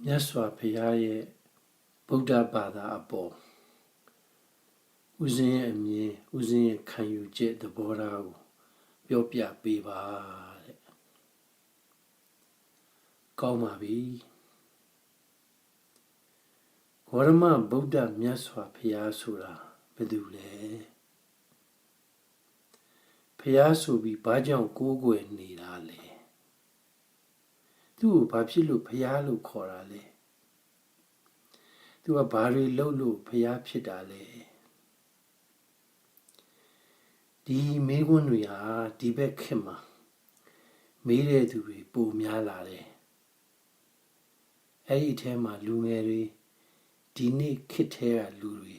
မြတ်စွာဘုရားရဲ့ဗုဒ္ဓဘာသာအပေါ်ဦးဇင်းရဲ့အမြင်ဦးဇင်းရဲ့ခံယူချက်သဘောထားကိုပြောပြပေးပါတဲ့ကောင်းပါပြီဂေါရမဗုဒ္ဓမြတ်စွာဘုရားဆိုတာဘယ်သူလဲဘုရားဆိုပြီးဘာကြောင့်ကိုးကွယ်နေတာလဲသူ့ကိုဘာဖြစ်လို့ဘုရားလို့ခေါ်တာလဲသူကဘာတွေလုပ်လို့ဘုရားဖြစ်တာလဲဒီမေးခွန်းတွေဟာဒီဘက်ခေတ်မှာမေးတဲ့သူတွေပိုများလာတယ်အဲ့ဒီအထဲမှာလူငယ်တွေဒီနေ့ခေတ်ထဲကလူတွေ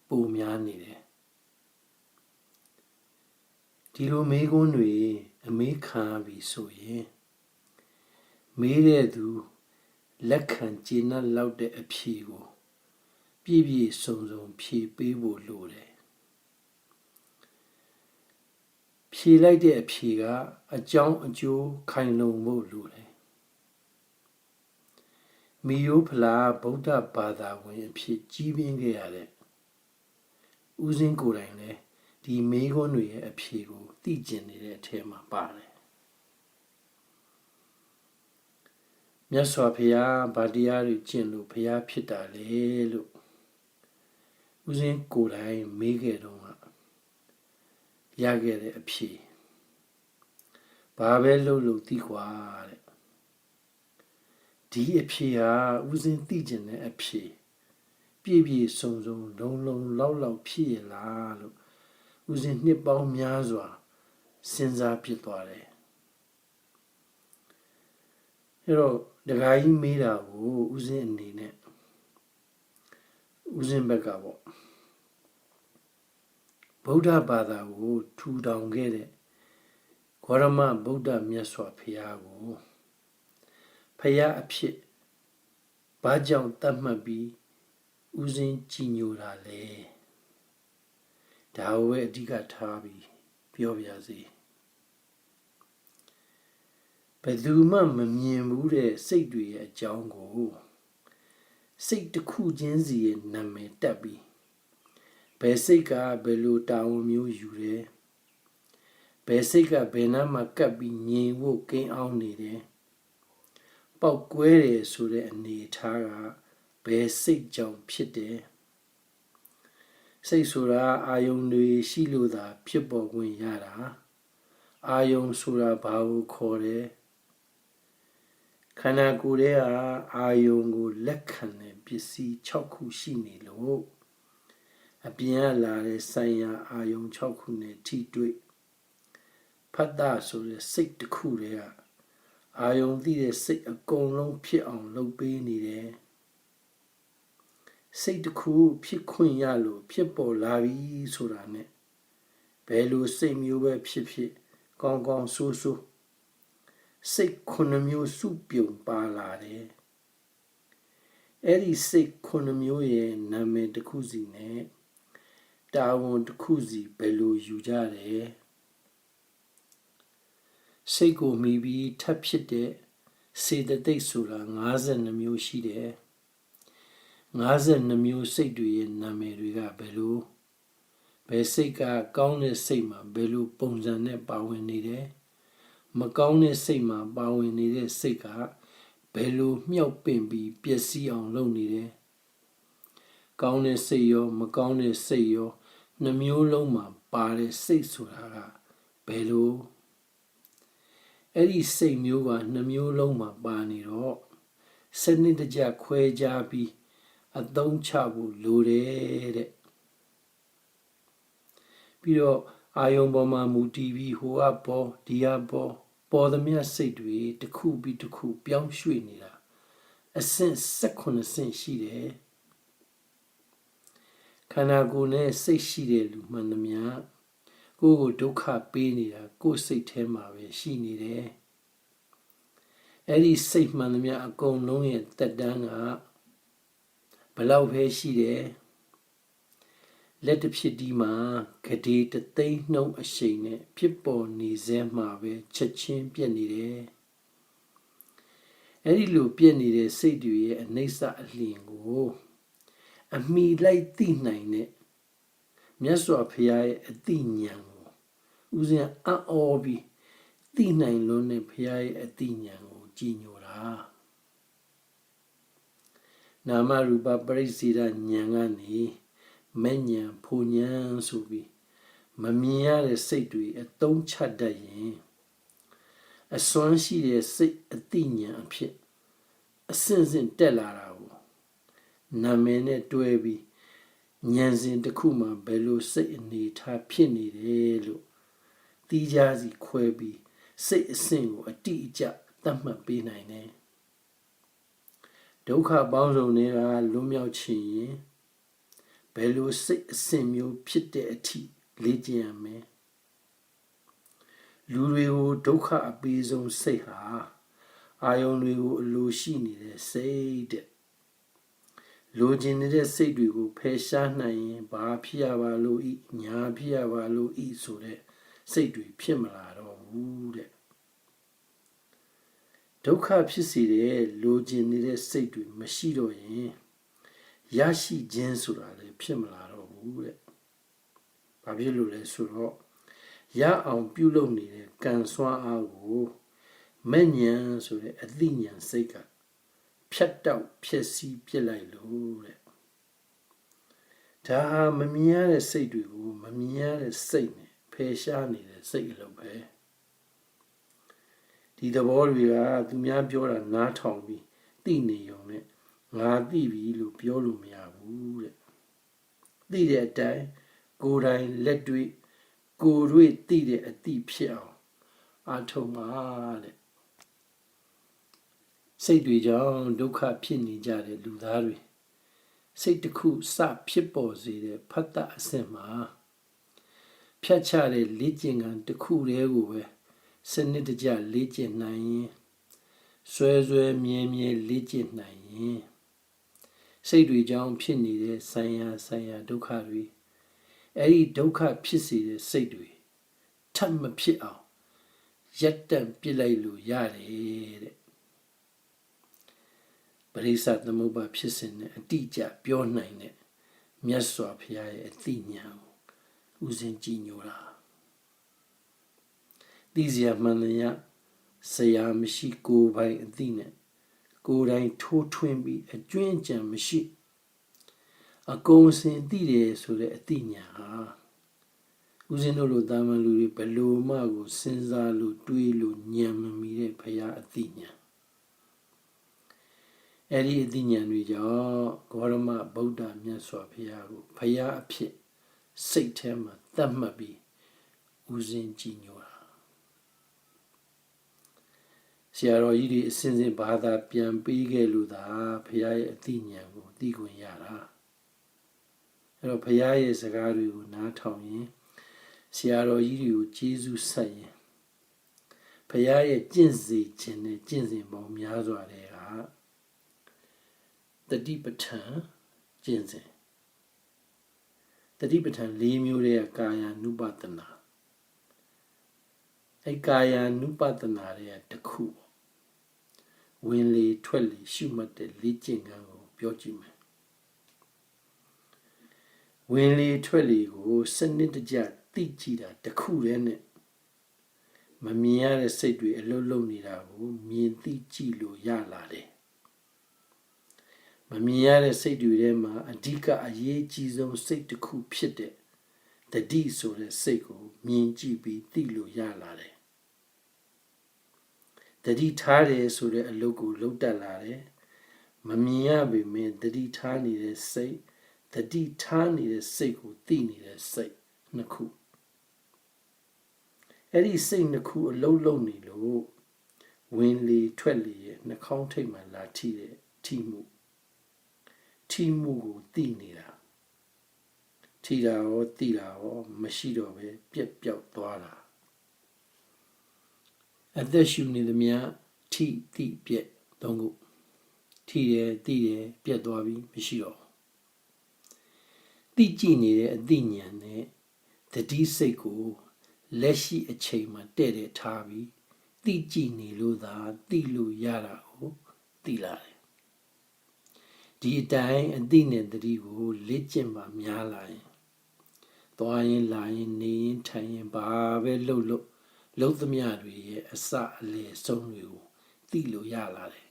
ပိုများနေတယ်ဒီလိုမေးခွန်းတွေအမေးခံပြီဆိုရင်မေးတဲ့သူလက်ခံကျေနပ်လောက်တဲ့အဖြေကိုပြည့်ပြည့်စုံစုံဖြေပေးဖို့လိုတယ်ဖြေလိုက်တဲ့အဖြေကအကြောင်းအကျိုးခိုင်လုံဖို့လိုတယ်မိယိုးဖလားဗုဒ္ဓဘာသာဝင်အဖြစ်ကြီးပြင်းခဲ့ရတဲ့ဦးဇင်းကိုယ်တိုင်လည်းဒီမေးခွန်းတွေရဲ့အဖြေကိုသိကျင်နေတဲ့အထဲမှာပါတယ်မြတ်စွာဘုရားဗာတရားတွေကျင့်လို့ဘုရားဖြစ်တာလေလို့ဦးဇင်းကိုယ်တိုင်မေးခဲ့တော့ရခဲ့တဲ့အဖြေဘာပဲလို့သိကွာတဲ့ဒီအဖြေဟာဦးဇင်းသိကျင်တဲ့အဖြေပြည့်ပြည့်စုံစုံလုံလုံလောက်ဖြစ်ရလားလို့ဦးဇင်းနှစ်ပေါင်းများစွာစဉ်းစားဖြစ်သွားတယ်အဲ့တော့ဒကာကြီးမေးတာကိုဦးဇင်းအနေနဲ့ဦးဇင်းဘက်ကပေါ့ဗုဒ္ဓဘာသာကိုထူထောင်ခဲ့တဲ့ဂေါရမဗုဒ္ဓမြတ်စွာဘုရားကိုဘုရားအဖြစ်ဘာကြောင့်သတ်မှတ်ပြီးဦးဇင်းကြည်ညိုတာလဲဒါကိုပဲအဓိကထားပြီးပြောပြစီဘယ်သူမှမမြင်ဘူးတဲ့စိတ်တွေရဲ့အကြောင်းကိုစိတ်တစ်ခုချင်းစီရဲ့နာမည်တက်ပြီးဘယ်စိတ်ကဘယ်လိုတာဝန်မျိုးယူတယ်ဘယ်စိတ်ကဘယ်နားမှာကပ်ပြီးငြိမ်ဖို့ကိန်းအောင်နေတယ်ပောက်ကွဲတယ်ဆိုတဲ့အနေထားကဘယ်စိတ်ကြောင့်ဖြစ်တယ်စိတ်ဆိုတာအာယုန်တွေရှိလို့သာဖြစ်ပေါ်ခွင့်ရတာအာယုန်ဆိုတာဘာကိုခေါ်တယ်ခန္ဓာကိုယ်ရဲ့အာယုန်ကိုလက်ခံတဲ့ပစ္စည်း6ခုရှိနေလို့အပြင်ကလာတဲ့ဆိုင်ရာအာယုံ6ခုနဲ့ထိတွေ့ဖတ်တာဆိုတဲ့စိတ်တစ်ခုတည်းကအာယုံသိတဲ့စိတ်အကုန်လုံးဖြစ်အောင်လုပ်ပေးနေတယ်စိတ်တစ်ခုဖြစ်ခွင့်ရလို့ဖြစ်ပေါ်လာပြီဆိုတာနဲ့ဘယ်လိုစိတ်မျိုးပဲဖြစ်ဖြစ်ကောင်းကောင်းဆိုးဆိုးစိတ်9မျိုးစုပြုံပါလာတယ်အဲ့ဒီစိတ်9မျိုးရဲ့နာမည်တစ်ခုစီနဲ့တာဝန်တစ်ခုစီဘယ်လိုယူကြတယ်စိတ်ကိုမိပြီးထပ်ဖြစ်တဲ့စေတသိက်ဆိုတာ52မျိုးရှိတယ်52မျိုးစိတ်တွေရဲ့နာမည်တွေကဘယ်လိုဘယ်စိတ်ကကောင်းတဲ့စိတ်မှာဘယ်လိုပုံစံနဲ့ပါဝင်နေတယ်မကောင်းတဲ့စိတ်မှာပါဝင်နေတဲ့စိတ်ကဘယ်လိုမြှောက်ပင့်ပြီးပျက်စီးအောင်လုပ်နေတယ်ကောင်းတဲ့စိတ်ရောမကောင်းတဲ့စိတ်ရောနှမျိုးလုံးမှာပါတဲ့စိတ်ဆိုတာကဘယ်လိုအဲ့ဒီစိတ်မျိုးကနှမျိုးလုံးမှာပါနေတော့စနစ်တကျခွဲခြားပြီးအသုံးချဖို့လိုတယ်တဲ့ပြီးတော့အာယုံပေါ်မှာမူတည်ပြီးဟိုအပေါ်ဒီအပေါ်သမျှစိတ်တွေတစ်ခုပြီးတစ်ခုပြောင်းရွှေ့နေတာအဆင့်18ဆင့်ရှိတယ်ခန္ဓာကိုယ်နဲ့စိတ်ရှိတဲ့လူမှန်သမျှကိုယ်ကိုဒုက္ခပေးနေတာကိုယ်စိတ်ထဲမှာပဲရှိနေတယ်အဲ့ဒီစိတ်မှန်သမျှအကုန်လုံးရဲ့တက်တန်းကဘယ်လောက်ပဲရှိတယ်လက်တစ်ဖြစ်ဒီမှာဂဒေတသိန်းနှုံးအရှိန်နဲ့ဖြစ်ပေါ်နေစဲမှာပဲချက်ချင်းပြက်နေတယ် အဲ့ဒီလိုပြည့်နေတဲ့စိတ်တွေရဲ့အနိစ္စအလျင်ကိုအမိလိုက်သိနိုင်တဲ့မြတ်စွာဘုရားရဲ့အသိဉာဏ်ကိုဦးဇင်းအံ့ဩပြီးသိနိုင်လို့နဲ့ဘုရားရဲ့အသိဉာဏ်ကိုကြည်ညိုတာနာမရူပပရိစ္ဆေဒဉာဏ်ကနေမဲ့ဉာဏ်ဖို့ဉာဏ်ဆိုပြီးမမြင်ရတဲ့စိတ်တွေအသုံးချတတ်ရင်အစွမ်းရှိတဲ့စိတ်အသိဉာဏ်အဖြစ်အစဉ်စဉ်တက်လာတာကိုနာမည်နဲ့တွဲပြီးဉာဏ်စဉ်တစ်ခုမှဘယ်လိုစိတ်အနေထားဖြစ်နေတယ်လို့သိကြစီခွဲပြီးစိတ်အစဉ်ကိုအတိအကျသတ်မှတ်ပေးနိုင်တယ်ဒုက္ခပေါင်းစုံတွေကလွတ်မြောက်ခြင်းရင်ဘယ်လိုစိတ်အစဉ်မျိုးဖြစ်တဲ့အထိလေ့ကျင့်ရမယ်လူတွေကိုဒုက္ခအပေးဆုံးစိတ်ဟာအာယုံတွေကိုအလိုရှိနေတဲ့စိတ်တဲ့လိုချင်နေတဲ့စိတ်တွေကိုဖယ်ရှားနိုင်ရင်ဘာဖြစ်ရပါလို့ဤညာဖြစ်ရပါလို့ဤဆိုတဲ့စိတ်တွေဖြစ်မလာတော့ဘူးတဲ့ဒုက္ခဖြစ်စေတဲ့လိုချင်နေတဲ့စိတ်တွေမရှိတော့ရင်ရရှိခြင်းဆိုတာလည်းဖြစ်မလာတော့ဘူးတဲ့ဘာဖြစ်လို့လဲဆိုတော့ရအောင်ပြုလုပ်နေတဲ့ကံစွမ်းအားကိုမဲ့ဉဏ်ဆိုတဲ့အသိဉာဏ်စိတ်ကဖြတ်တောက်ဖြစ်စီပြစ်လိုက်လို့တဲ့ဒါဟာမမြင်ရတဲ့စိတ်တွေကိုမမြင်ရတဲ့စိတ်နဲ့ဖယ်ရှားနေတဲ့စိတ်အလုပ်ပဲဒီသဘောတွေကသူများပြောတာနားထောင်ပြီးသိနေုံနဲ့ငါသိပြီလို့ပြောလို့မရဘူးတဲ့သိတဲ့အတိုင်းကိုယ်တိုင်လက်တွေ့ကိုယ်တွေ့သိတဲ့အသိဖြစ်အောင်အားထုတ်ပါတဲ့စိတ်တွေကြောင့်ဒုက္ခဖြစ်နေကြတဲ့လူသားတွေစိတ်တစ်ခုစဖြစ်ပေါ်စေတဲ့ဖတ်တာအစစ်မှာဖြတ်ချတဲ့လေ့ကျင့်ခန်းတစ်ခုတည်းကိုပဲစနစ်တကျလေ့ကျင့်နိုင်ရင်ဆွဲဆွဲမြဲမြဲလေ့ကျင့်နိုင်ရင်စိတ်တွေကြောင့်ဖြစ်နေတဲ့ဆိုင်ရာဒုက္ခတွေအဲ့ဒီဒုက္ခဖြစ်စေတဲ့စိတ်တွေထပ်မဖြစ်အောင်ရပ်တန့်ပြစ်လိုက်လို့ရတယ်တဲ့ပရိစ္ဆသမုပ္ပါဖြစ်စဉ်နဲ့အတိအကျပြောနိုင်တဲ့မြတ်စွာဘုရားရဲ့အသိဉာဏ်ကိုဦးဇင်းကြည်ညိုတာသိစရာမှန်တရားဆရာမရှိကိုယ်ပိုင်အသိနဲ့ကိုယ်တိုင်ထိုးထွင်းပြီးအကျွင့်အကြံမရှိအကုန်စင်သိတယ်ဆိုတဲ့အသိဉာဏ်ဟာဦးဇင်းတို့လိုတာမန်လူတွေဘယ်လိုမှကိုစဉ်းစားလို့တွေးလို့ဉာဏ်မမီတဲ့ဘုရားအသိဉာဏ်အဲ့ဒီအသိဉာဏ်တွေကြောင့်ဂေါရမဗုဒ္ဓမြတ်စွာဘုရားကိုဘုရားအဖြစ်စိတ်ထဲမှာသတ်မှတ်ပြီးဦးဇင်းကြည်ညိုတာဆရာတော်ကြီးတွေအစဉ်စဉ်ဘာသာပြန်ပေးခဲ့လို့သာဘုရားရဲ့အသိဉာဏ်ကိုသိခွင့်ရတာအဲ့တော့ဘုရားရဲ့စကားတွေကိုနားထောင်ရင်ဆရာတော်ကြီးတွေကိုကျေးဇူးဆက်ရင်ဘုရားရဲ့ကျင့်စေခြင်းနဲ့ကျင့်စဉ်ပေါင်းများစွာတဲ့ကတတိပဋ္ဌာန်ကျင့်စဉ်တတိပဋ္ဌာန်၄မျိုးတဲ့ကာယ ानु ပတနာအဲ့ကာယ ानु ပတနာရဲ့တစ်ခုဝင်လေထွက်လေရှုမှတ်တဲ့လေ့ကျင့်ခန်းကိုပြောကြည့်မယ်ဝင်လေထွက်လေကိုစနစ်တကျသိကြည့်တာတစ်ခုတည်းနဲ့မမြင်ရတဲ့စိတ်တွေအလုံးလုံးနေတာကိုမြင်သိကြည့်လို့ရလာတယ်မမြင်ရတဲ့စိတ်တွေထဲမှာအဓိကအရေးကြီးဆုံးစိတ်တစ်ခုဖြစ်တဲ့တတိဆိုတဲ့စိတ်ကိုမြင်ကြည့်ပြီးသိလို့ရလာတယ်တတိထားတယ်ဆိုတဲ့အလုပ်ကိုလုပ်တတ်လာတယ်မမြင်ရပေမဲ့တတိထားနေတဲ့စိတ်တတိထားနေတဲ့စိတ်ကိုသိနေတဲ့စိတ်နှစ်ခုအဲ့ဒီစိတ်နှစ်ခုအလုံးလုံးနေလို့ဝင်လေထွက်လေရဲ့နှာခေါင်းထိပ်မှာလာထိတဲ့ထိမှုကိုသိနေတာထိတာရောသိတာရောမရှိတော့ပဲပြက်ပြောက်သွားတာအသက်ရှူနေသမျှထိသိပြက်သုံးခုထိတယ်သိတယ်ပြက်သွားပြီမရှိတော့သိကြည့်နေတဲ့အသိဉာဏ်နဲ့တတိစိတ်ကိုလက်ရှိအချိန်မှာတဲ့ထားပြီးသိကြည့်နေလို့သာသိလို့ရတာကို သိလာတယ်ဒီအတိုင်းအသိနဲ့တတိကိုလေ့ကျင့်ပါများလာရင်သွားရင်လာရင်နေရင်ထိုင်ရင်ဘာပဲလှုပ်သမျှတွေရဲ့အစအလယ်ဆုံးတွေကိုသိလို့ရလာတယ်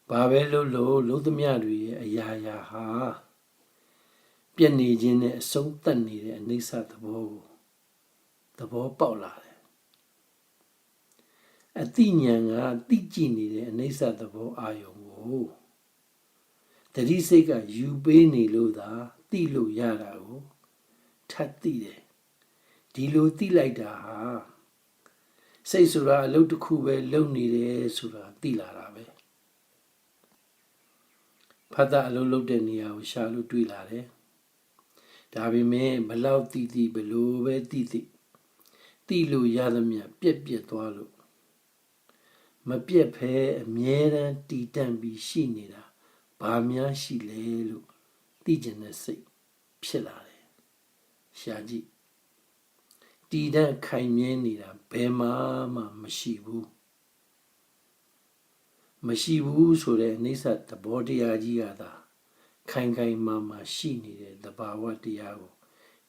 ဘာပဲလှုပ်သမျှတွေရဲ့အရာရာဟာပြည့်နေခြင်းနဲ့အဆုံးသတ်နေတဲ့အနိစ္စသဘောကိုသဘောပေါက်လာတယ်အတိညာဏ်ကသိကြည့်နေတဲ့အနိစ္စသဘောအာယုံကိုတတိစိတ်ကယူပေးနေလို့သာသိလို့ရတာကိုထပ်သိတယ်ဒီလိုသိလိုက်တာဟာစိတ်ဆိုတာအလုပ်တစ်ခုပဲလုပ်နေတယ်ဆိုတာသိလာတာပဲဖတ်တာအလုပ်လုပ်တဲ့နေရာကိုရှာလို့တွေ့လာတယ်ဒါပေမဲ့ဘလောက်သိဘလို့ပဲသိလို့ရသမျှပြက်သွားလို့မပြက်ဖဲအမြဲတမ်းတည်တံ့ပြီးရှိနေတာဘာများရှိလဲလို့သိကျင်တဲ့စိတ်ဖြစ်လာတယ်ရှာကြည့်တည်တံ့ခိုင်မြဲနေတာဘယ်မှမရှိဘူးဆိုတဲ့အနိစ္စသဘောတရားကြီးကသာခိုင်မာရှိနေတဲ့သဘာဝတရားကို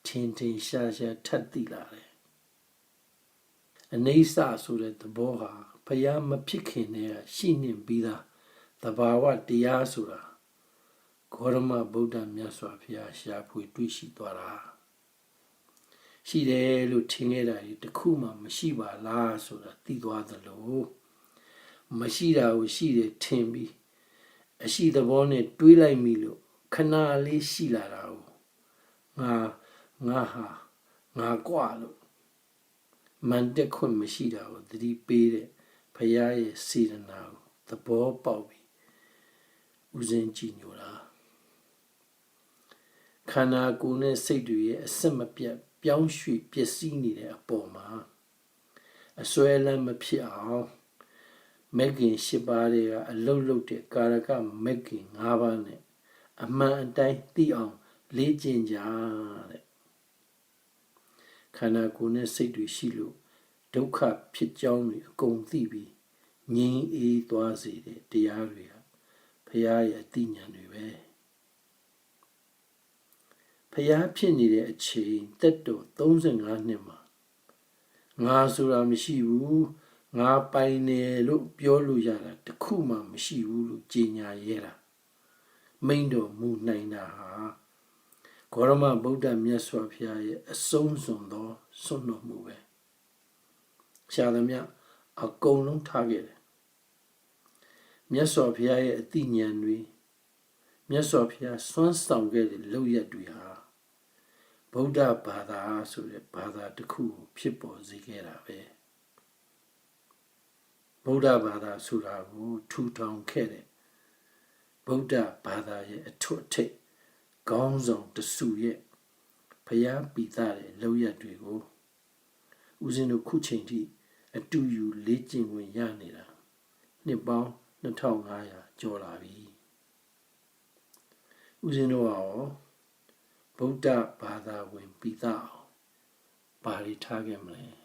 ထင်ရှားထပ်သိလာတယ်အနိစ္စဆိုတဲ့သဘောဟာဘုရားမဖြစ်ခင်တည်းကရှိနေပြီးသားသဘာဝတရားဆိုတာဂေါရမဗုဒ္ဓမြတ်စွာဘုရားရှာဖွေတွေ့ရှိသွားတာရှိတယ်လို့ထင်ခဲ့တာဒီတစ်ခုမှမရှိပါလားဆိုတာသိသွားသလိုမရှိတာကိုရှိတယ်ထင်ပြီးအရှိသဘောနဲ့တွေးလိုက်မိလို့ခဏလေးရှိလာတာကိုငါကွာလို့မန်တက်ခွင့်မရှိတာကိုသတိပေးတဲ့ဘုရားရဲ့စေတနာကိုသဘောပေါက်ပြီးဥစဉ်ကြည်ညိုတာခန္ဓာကိုယ်နဲ့စိတ်တွေရဲ့အဆက်မပြတ်ပြောင်းရွှေ့ပျက်စီးနေတဲ့အပေါ်မှာအစွဲလမ်းမဖြစ်အောင်မဂ္ဂင်၈ပါးတွေကအလုတ်လုပ်တဲ့ကာရကမဂ္ဂင်၅ပါးနဲ့အမှန်အတိုင်းသိအောင်လေ့ကျင့်ကြတဲ့ခန္ဓာကိုယ်နဲ့စိတ်တွေရှိလို့ဒုက္ခဖြစ်ကြောင်းတွေအကုန်သိပြီးငြိမ်းအေးသွားစေတဲ့တရားတွေကဘုရားရဲ့အသိဉာဏ်တွေပဲဘုရားဖြစ်နေတဲ့အချိန်တက်တော်35နှစ်မှာငါဆိုတာမရှိဘူးငါပိုင်တယ်လို့ပြောလို့ရတာတခုမှမရှိဘူးလို့ကြေညာရဲတာမိန့်တော်မူနိုင်တာဟာဂေါရမဗုဒ္ဓမြတ်စွာဘုရားရဲ့အဆုံးစွန်သောစွန့်တော်မူပဲရှားသမျှအကုန်လုံးထားခဲ့တယ်မြတ်စွာဘုရားရဲ့အသိဉာဏ်တွေမြတ်စွာဘုရားစွမ်းဆောင်ခဲ့တဲ့လုပ်ရက်တွေဟာဗုဒ္ဓဘာသာဆိုတဲ့ဘာသာတစ်ခုကိုဖြစ်ပေါ်စေခဲ့တာပဲဗုဒ္ဓဘာသာဆိုတာကိုထူထောင်ခဲ့တဲ့ဗုဒ္ဓဘာသာရဲ့အထွတ်အထိပ်ခေါင်းဆောင်တစုရဲ့ဘုရားပိသတဲ့လုပ်ရက်တွေကိုဦးဇင်းတို့ခုချိန်ထိအတူယူလေ့ကျင့်ဝင်ရနေတာနှစ်ပေါင်း2500ကျော်လာပြီဦးဇင်းတို့ရောဗုဒ္ဓဘာသာဝင်ပိသအောင်ဘာတွေထားခဲ့မလဲ